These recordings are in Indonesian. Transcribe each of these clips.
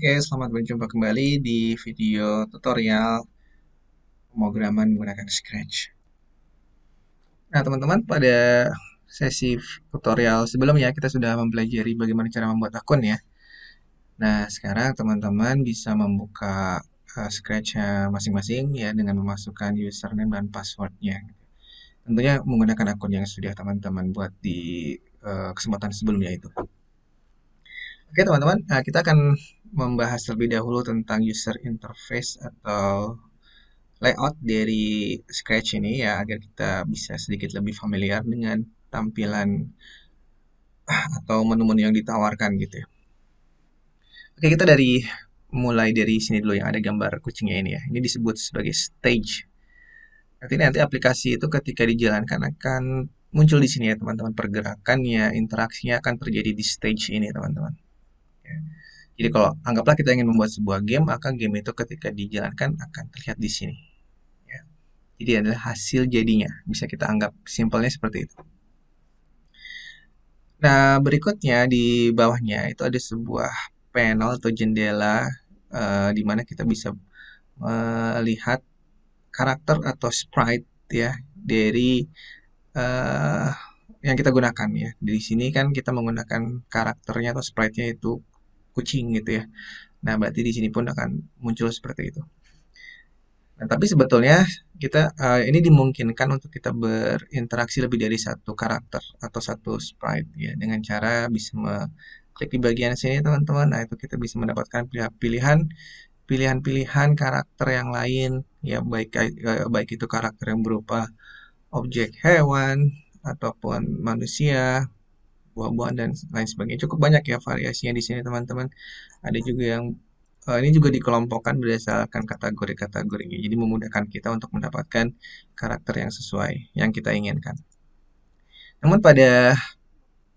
Oke, selamat berjumpa kembali di video tutorial pemrograman menggunakan Scratch. Nah, teman-teman, pada sesi tutorial sebelumnya kita sudah mempelajari bagaimana cara membuat akun ya. Nah, sekarang teman-teman bisa membuka Scratch-nya masing-masing ya dengan memasukkan username dan password-nya. Tentunya menggunakan akun yang sudah teman-teman buat di kesempatan sebelumnya itu. Oke teman-teman, kita akan membahas terlebih dahulu tentang user interface atau layout dari Scratch ini ya agar kita bisa sedikit lebih familiar dengan tampilan atau menu-menu yang ditawarkan gitu ya. Oke, kita mulai dari sini dulu yang ada gambar kucingnya ini ya. Ini disebut sebagai stage. Nanti aplikasi itu ketika dijalankan akan muncul di sini ya teman-teman, pergerakannya, interaksinya akan terjadi di stage ini teman-teman. Ya. Jadi kalau anggaplah kita ingin membuat sebuah game, maka game itu ketika dijalankan akan terlihat di sini. Ya. Jadi adalah hasil jadinya. Bisa kita anggap simpelnya seperti itu. Nah, berikutnya di bawahnya itu ada sebuah panel atau jendela di mana kita bisa melihat karakter atau sprite ya dari eh, yang kita gunakan ya. Di sini kan kita menggunakan karakternya atau sprite-nya itu kucing gitu ya. Nah, berarti di sini pun akan muncul seperti itu. Nah, tapi sebetulnya ini dimungkinkan untuk kita berinteraksi lebih dari satu karakter atau satu sprite ya dengan cara bisa klik di bagian sini teman-teman. Nah, itu kita bisa mendapatkan pilihan-pilihan karakter yang lain ya baik itu karakter yang berupa objek hewan ataupun manusia, buah-buahan dan lain sebagainya. Cukup banyak ya variasinya di sini teman-teman. Ada juga yang ini juga dikelompokkan berdasarkan kategori-kategorinya. Jadi memudahkan kita untuk mendapatkan karakter yang sesuai yang kita inginkan. Namun pada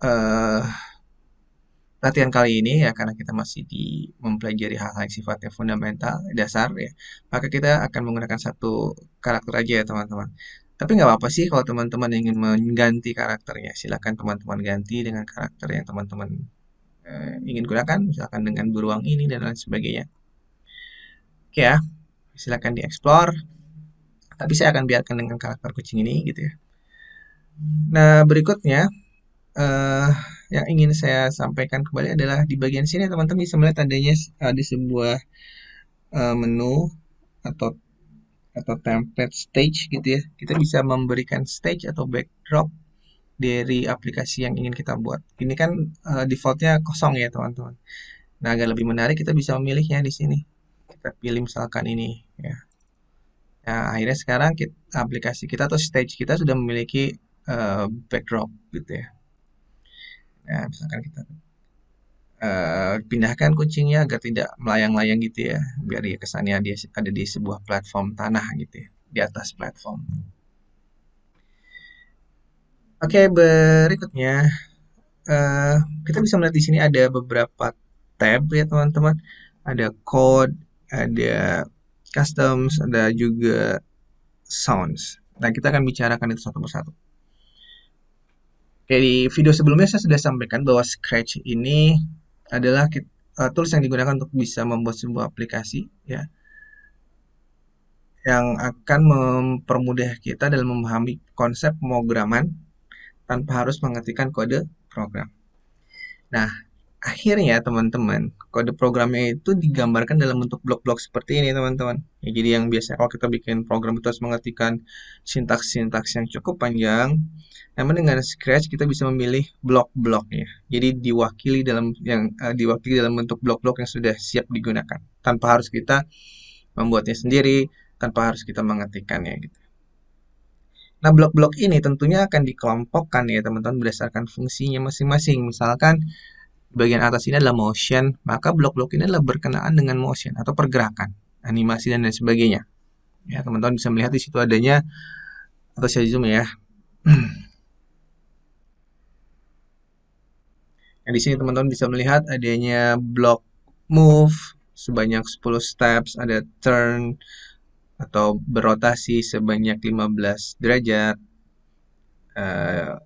uh, latihan kali ini ya karena kita masih mempelajari hal-hal yang sifatnya fundamental, dasar ya, maka kita akan menggunakan satu karakter aja ya teman-teman. Tapi nggak apa-apa sih kalau teman-teman ingin mengganti karakternya. Silakan teman-teman ganti dengan karakter yang teman-teman ingin gunakan, misalkan dengan beruang ini dan lain sebagainya. Oke ya, silakan dieksplor. Tapi saya akan biarkan dengan karakter kucing ini gitu ya. Nah, berikutnya eh yang ingin saya sampaikan kembali adalah di bagian sini teman-teman bisa melihat adanya ada sebuah menu atau template stage gitu ya. Kita bisa memberikan stage atau backdrop dari aplikasi yang ingin kita buat. Ini kan defaultnya kosong ya teman-teman. Nah, agar lebih menarik kita bisa memilihnya di sini. Kita pilih misalkan ini ya. Nah, akhirnya sekarang aplikasi kita atau stage kita sudah memiliki backdrop gitu ya. Nah, misalkan kita pindahkan kucingnya agar tidak melayang-layang gitu ya, biar dia kesannya dia ada di sebuah platform tanah gitu ya, di atas platform. Oke, berikutnya eh, kita bisa melihat di sini ada beberapa tab ya teman-teman. Ada code, ada customs, ada juga sounds. Nah, kita akan bicarakan itu satu persatu. Oke, di video sebelumnya saya sudah sampaikan bahwa Scratch ini adalah tools yang digunakan untuk bisa membuat sebuah aplikasi ya yang akan mempermudah kita dalam memahami konsep pemrograman tanpa harus mengetikkan kode program. Nah, akhirnya teman-teman, kode programnya itu digambarkan dalam bentuk blok-blok seperti ini teman-teman. Ya, jadi yang biasa kalau kita bikin program itu harus mengetikkan sintaks-sintaks yang cukup panjang. Namun dengan Scratch kita bisa memilih blok-bloknya. Jadi diwakili dalam bentuk blok-blok yang sudah siap digunakan tanpa harus kita membuatnya sendiri, tanpa harus kita mengetikkannya gitu. Nah, blok-blok ini tentunya akan dikelompokkan ya teman-teman berdasarkan fungsinya masing-masing. Misalkan di bagian atas ini adalah motion, maka blok-blok ini adalah berkenaan dengan motion atau pergerakan, animasi dan lain sebagainya. Ya, teman-teman bisa melihat di situ adanya atau saya zoom ya. Nah, di sini teman-teman bisa melihat adanya blok move sebanyak 10 steps, ada turn atau berotasi sebanyak 15 derajat, uh,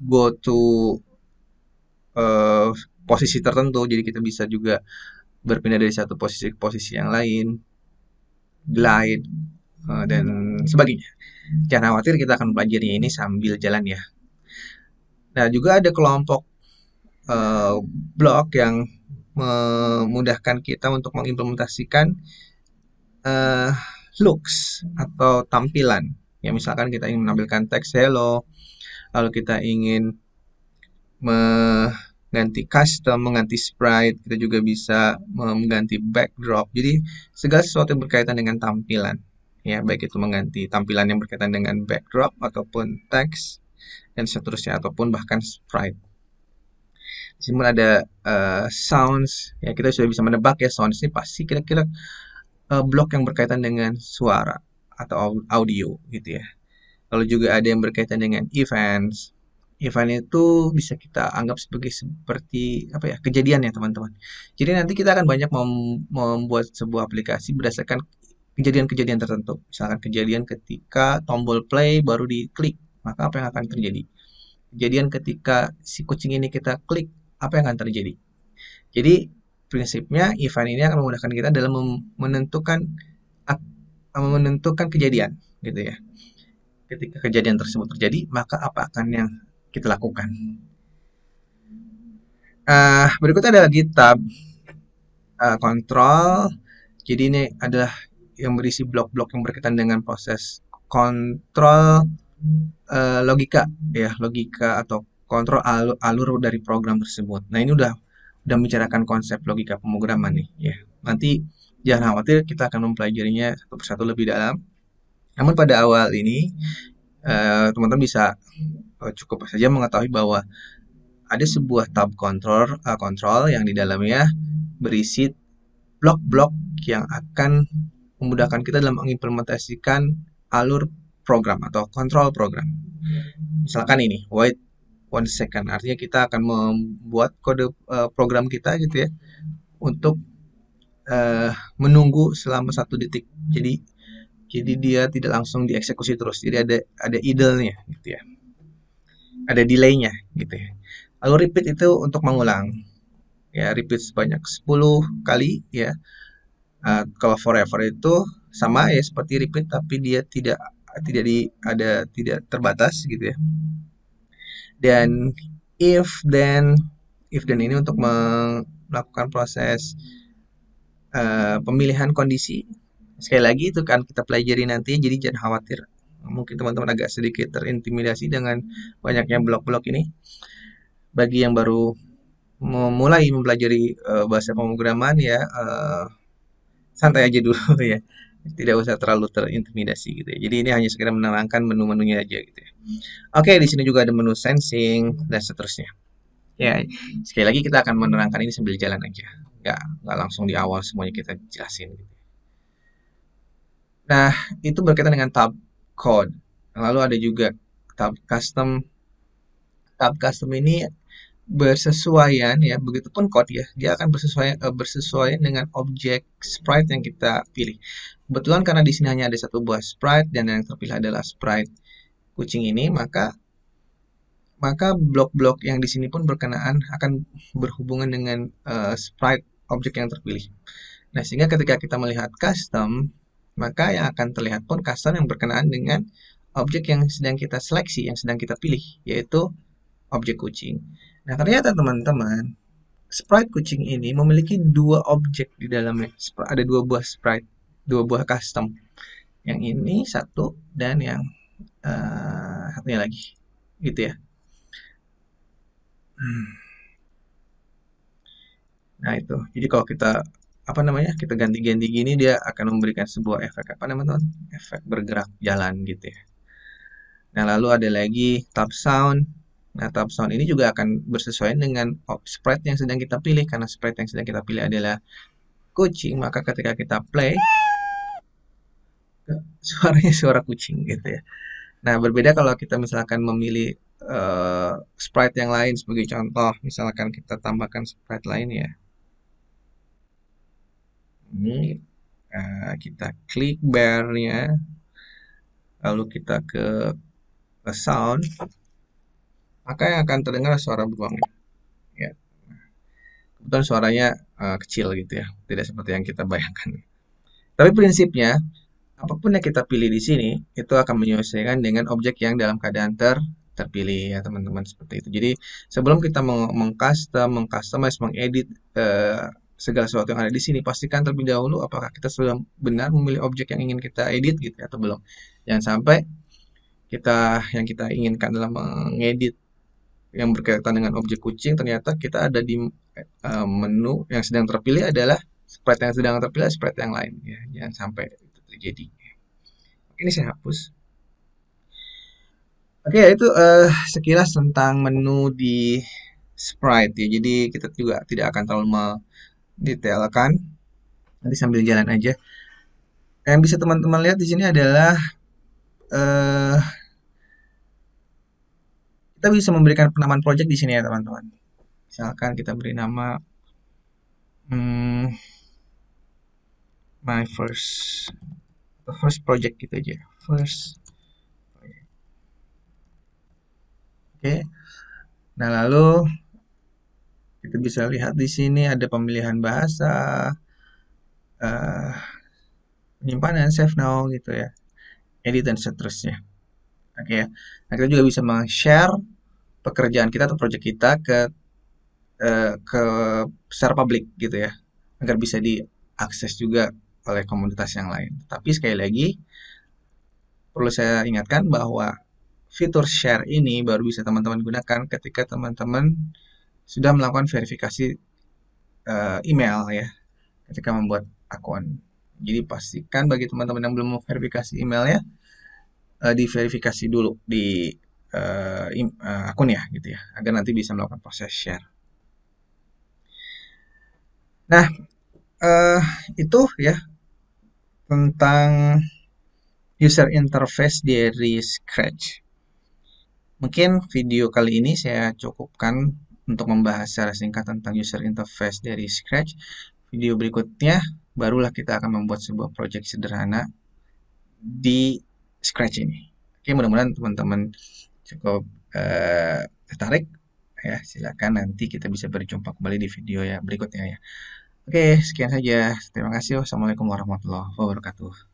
go to posisi tertentu. Jadi kita bisa juga berpindah dari satu posisi ke posisi yang lain, glide, dan sebagainya. Jangan khawatir, kita akan pelajari ini sambil jalan ya. Nah, juga ada kelompok eh, blok yang memudahkan kita untuk mengimplementasikan eh, looks atau tampilan. Ya, misalkan kita ingin menampilkan teks hello, lalu kita ingin mengganti custom, mengganti sprite, kita juga bisa mengganti backdrop. Jadi segala sesuatu yang berkaitan dengan tampilan, ya baik itu mengganti tampilan yang berkaitan dengan backdrop ataupun teks dan seterusnya, ataupun bahkan sprite. Di sini ada sounds, ya kita sudah bisa menebak ya sounds ini pasti kira-kira blok yang berkaitan dengan suara atau audio gitu ya. Lalu juga ada yang berkaitan dengan events. Event itu bisa kita anggap sebagai seperti apa ya, kejadian ya teman-teman. Jadi nanti kita akan banyak membuat sebuah aplikasi berdasarkan kejadian-kejadian tertentu. Misalkan kejadian ketika tombol play baru diklik, maka apa yang akan terjadi? Kejadian ketika si kucing ini kita klik, apa yang akan terjadi? Jadi prinsipnya event ini akan memudahkan kita dalam menentukan kejadian gitu ya. Ketika kejadian tersebut terjadi, maka apa akan yang kita lakukan? Berikutnya ada lagi tab kontrol. Jadi ini adalah yang berisi blok-blok yang berkaitan dengan proses kontrol logika, ya logika atau kontrol alur dari program tersebut. Nah ini udah membicarakan konsep logika pemrograman nih, ya. Nanti jangan khawatir, kita akan mempelajarinya satu persatu lebih dalam. Namun pada awal ini teman-teman bisa cukup saja mengetahui bahwa ada sebuah tab kontrol yang di dalamnya berisi blok-blok yang akan memudahkan kita dalam mengimplementasikan alur program atau kontrol program. Misalkan ini wait 1 second, artinya kita akan membuat kode program kita gitu ya untuk menunggu selama 1 detik. Jadi dia tidak langsung dieksekusi terus. Jadi ada idle-nya gitu ya. Ada delay-nya gitu ya. Lalu repeat itu untuk mengulang. Ya, repeat sebanyak 10 kali ya. Kalau forever itu sama ya seperti repeat, tapi dia tidak terbatas gitu ya. Dan if then ini untuk melakukan proses pemilihan kondisi. Sekali lagi itu kan kita pelajari nanti, jadi jangan khawatir. Mungkin teman-teman agak sedikit terintimidasi dengan banyaknya blok-blok ini. Bagi yang baru memulai mempelajari bahasa pemrograman ya, santai aja dulu ya. Tidak usah terlalu terintimidasi gitu ya. Jadi ini hanya sekedar menerangkan menu-menunya aja gitu ya. Oke, di sini juga ada menu sensing dan seterusnya. Ya, sekali lagi kita akan menerangkan ini sambil jalan aja. Nggak langsung di awal semuanya kita jelasin gitu. Nah, itu berkaitan dengan tab code. Lalu ada juga tab custom. Tab custom ini bersesuaian ya, begitupun code ya, dia akan bersesuaian dengan objek sprite yang kita pilih. Kebetulan karena di sini hanya ada satu buah sprite dan yang terpilih adalah sprite kucing ini, maka blok-blok yang di sini pun berkenaan akan berhubungan dengan sprite objek yang terpilih. Nah, sehingga ketika kita melihat custom, maka yang akan terlihat pun custom yang berkenaan dengan objek yang sedang kita seleksi, yang sedang kita pilih, yaitu objek kucing. Nah, ternyata teman-teman, sprite kucing ini memiliki dua objek di dalamnya. Ada dua buah sprite, dua buah custom. Yang ini satu dan yang satunya lagi, gitu ya. Nah itu, jadi kalau kita kita ganti-ganti gini, dia akan memberikan sebuah efek efek bergerak jalan gitu ya. Nah lalu ada lagi tab sound. Nah tab sound ini juga akan bersesuaian dengan sprite yang sedang kita pilih, karena sprite yang sedang kita pilih adalah kucing, maka ketika kita play suaranya suara kucing gitu ya. Nah berbeda kalau kita misalkan memilih sprite yang lain. Sebagai contoh, misalkan kita tambahkan sprite lain ya. Ini kita klik bear-nya, lalu kita ke sound, maka yang akan terdengar suara beruang ya. Kebetulan suaranya kecil gitu ya, tidak seperti yang kita bayangkan. Tapi prinsipnya, apapun yang kita pilih di sini, itu akan menyesuaikan dengan objek yang dalam keadaan terpilih ya teman-teman seperti itu. Jadi sebelum kita mengcustom, mengcustomize, mengedit segala sesuatu yang ada di sini, pastikan terlebih dahulu apakah kita sudah benar memilih objek yang ingin kita edit gitu ya, atau belum. Jangan sampai yang kita inginkan dalam mengedit yang berkaitan dengan objek kucing, ternyata kita ada di menu yang sedang terpilih adalah sprite yang sedang terpilih sprite yang lain ya. Jangan sampai itu terjadi. Ini saya hapus. Oke, itu sekilas tentang menu di Sprite ya. Jadi kita juga tidak akan terlalu mendetailkan. Nanti sambil jalan aja. Yang bisa teman-teman lihat di sini adalah eh, kita bisa memberikan penamaan project di sini ya teman-teman. Misalkan kita beri nama hmm, my first project gitu aja. First. Oke. Nah, lalu kita bisa lihat di sini ada pemilihan bahasa, eh, penyimpanan, save now gitu ya, edit dan seterusnya. Oke ya. Nah, kita juga bisa share pekerjaan kita atau project kita ke secara publik gitu ya, agar bisa diakses juga oleh komunitas yang lain. Tapi sekali lagi perlu saya ingatkan bahwa fitur share ini baru bisa teman-teman gunakan ketika teman-teman sudah melakukan verifikasi email ya, ketika membuat akun. Jadi pastikan bagi teman-teman yang belum memverifikasi emailnya, diverifikasi dulu di akun ya gitu ya, agar nanti bisa melakukan proses share. Nah, eh, itu ya tentang user interface dari Scratch. Mungkin video kali ini saya cukupkan untuk membahas secara singkat tentang user interface dari Scratch. Video berikutnya barulah kita akan membuat sebuah project sederhana di Scratch ini. Oke, mudah-mudahan teman-teman cukup tertarik ya. Silakan nanti kita bisa berjumpa kembali di video ya berikutnya ya. Oke, sekian saja. Terima kasih. Wassalamualaikum warahmatullahi wabarakatuh.